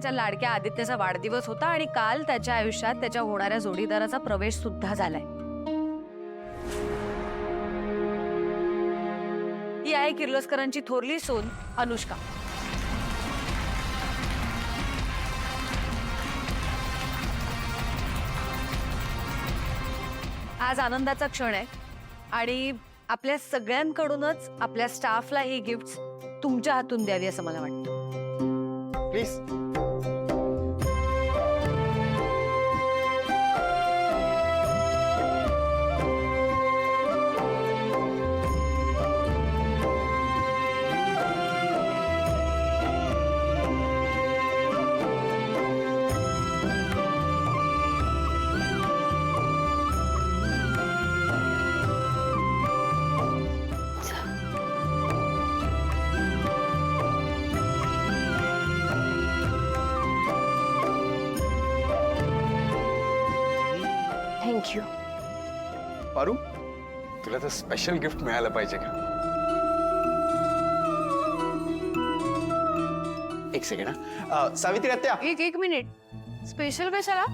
त्यांच्या लाडक्या आदित्यचा वाढदिवस होता आणि काल त्याच्या आयुष्यात त्याच्या होणाऱ्या जोडीदाराचा प्रवेश सुद्धा झालाय. ही आहे किर्लोस्करांची थोरली सून अनुष्का. आज आनंदाचा क्षण आहे आणि आपल्या सगळ्यांकडूनच आपल्या स्टाफला ही गिफ्ट्स तुमच्या हातून द्यावी असं मला वाटतं. प्लीज. थँक्यू. पारू, तुला तर स्पेशल गिफ्ट मिळालं पाहिजे का? एक सेकंड हा. सावित्री आत्या. एक मिनिट. स्पेशल कशाला?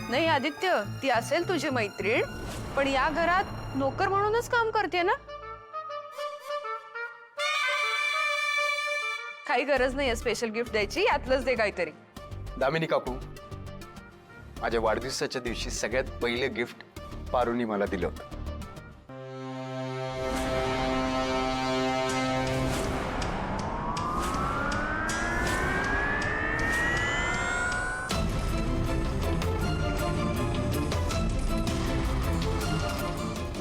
नाही आदित्य, ती असेल तुझी मैत्रीण, पण या घरात नोकर म्हणूनच काम करते ना. काही गरज नाही स्पेशल गिफ्ट द्यायची, यातलंच दे काहीतरी. दामिनी काकू, माझ्या वाढदिवसाच्या दिवशी सगळ्यात पहिले गिफ्ट पारूनी मला दिलं होतं.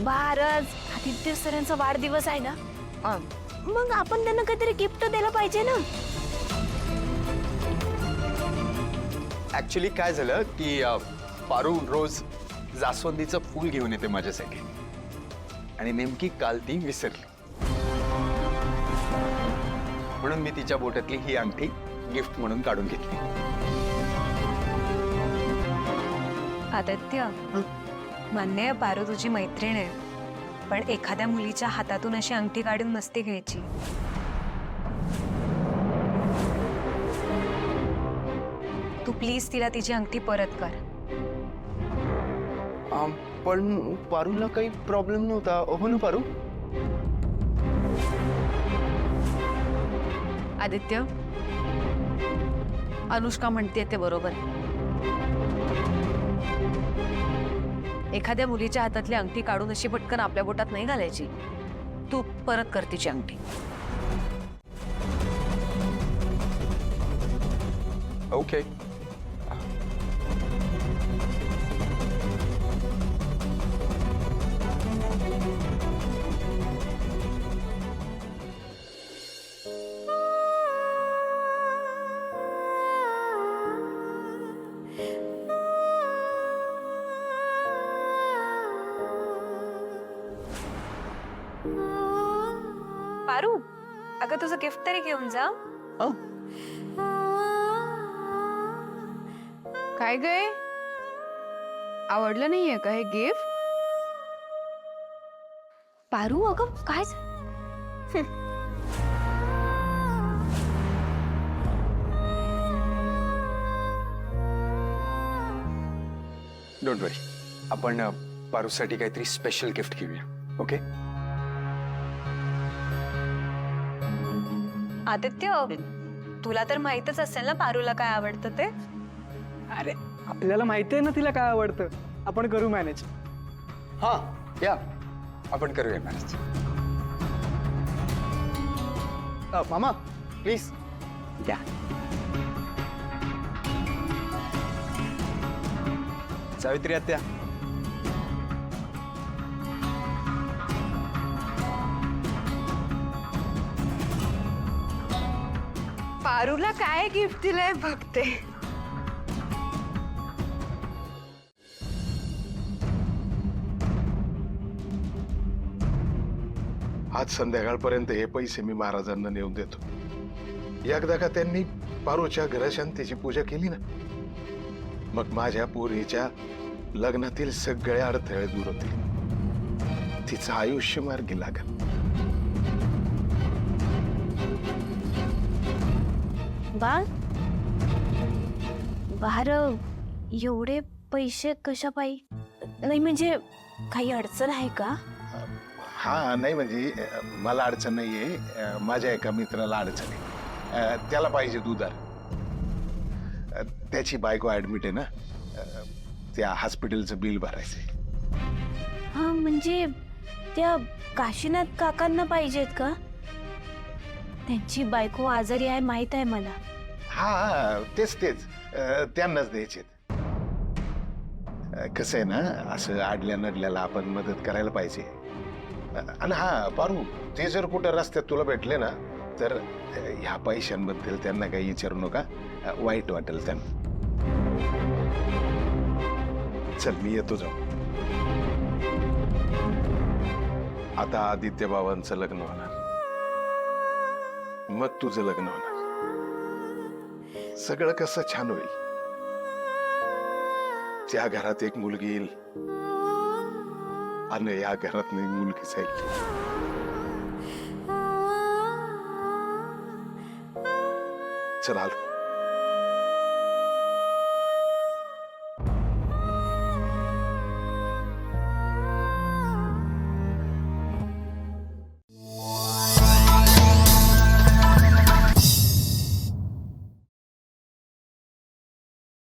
भारत, आदित्य सरांचा वाढदिवस आहे ना, मग आपण त्यांना काहीतरी गिफ्ट द्यायला पाहिजे ना. ऍक्च्युली काय झालं की पारू रोज जास्वंदीचं फूल घेऊन येते माझ्यासाठी आणि नेमकी काल ती विसरली, म्हणून मी तिच्या बोटातली ही अंगठी गिफ्ट म्हणून काढून घेतली. आदित्य, मान्य आहे पारू तुझी मैत्रीण आहे, पण एखाद्या मुलीच्या हातातून अशी अंगठी काढून नसते घ्यायची. तू प्लीज तिला तिची अंगठी परत कर. पण पारूला काही प्रॉब्लेम नव्हता, हो ना पारू? आदित्य, अनुष्का म्हणते ते बरोबर. एखाद्या मुलीच्या हातातली अंगठी काढून अशी पटकन आपल्या बोटात नाही घालायची. तू परत कर तिची अंगठी. ओके. पारू, अगं तुझं गिफ्ट तरी घेऊन जा. काय गय, आवडलं नाहीये का हे गिफ्ट? पारू, अगं काय डोंट वरी, आपण पारूसाठी काहीतरी स्पेशल गिफ्ट घेऊया. ओके. आदित्य, तुला तर माहीतच असेल ना पारूला काय आवडतं ते. अरे आपल्याला माहिती आहे ना तिला काय आवडतं, आपण करू मॅनेज. हा या, आपण करूया मॅनेज. मामा प्लीज द्या. सावित्री आत्या. पारूला काय गिफ्ट दिलंय बघते. आज संध्याकाळपर्यंत हे पैसे मी महाराजांना नेऊन देतो. एकदा का त्यांनी पारूच्या घरशांतीची पूजा केली ना, मग माझ्या पोरीच्या लग्नातील सगळे अडथळे दूर होतील. तिचं आयुष्य मार्गी लागेल. बाळ बारं एवढे पैसे कशा पायी नाही म्हणजे काही अडचण आहे का? हा नाही म्हणजे मला अडचण नाहीये, माझ्या एका मित्राला अडचण आहे. त्याला पाहिजे उधार. त्याची बायको ऍडमिट आहे ना, त्या हॉस्पिटलचं बिल भरायचंय. हा म्हणजे त्या काशीनाथ काकांना पाहिजेत का? त्यांची बायको आजारी आहे माहित आहे मला. हा तेच त्यांनाच द्यायचे. कसं आहे ना, असं आडल्या नडल्याला आपण मदत करायला पाहिजे. आणि हा पारू, ते जर कुठं रस्त्यात तुला भेटले ना तर ह्या पैशांबद्दल त्यांना काही विचारू नका, वाईट वाटेल त्यांना. चल मी येतो जाऊ. आता आदित्य बाबांचं लग्न होणार, मग तुझं लग्न होणार. सगळं कसं छान होईल. त्या घरात एक मुलगी येईल आणि या घरात नाही मुलगी जाईल. चल आलो.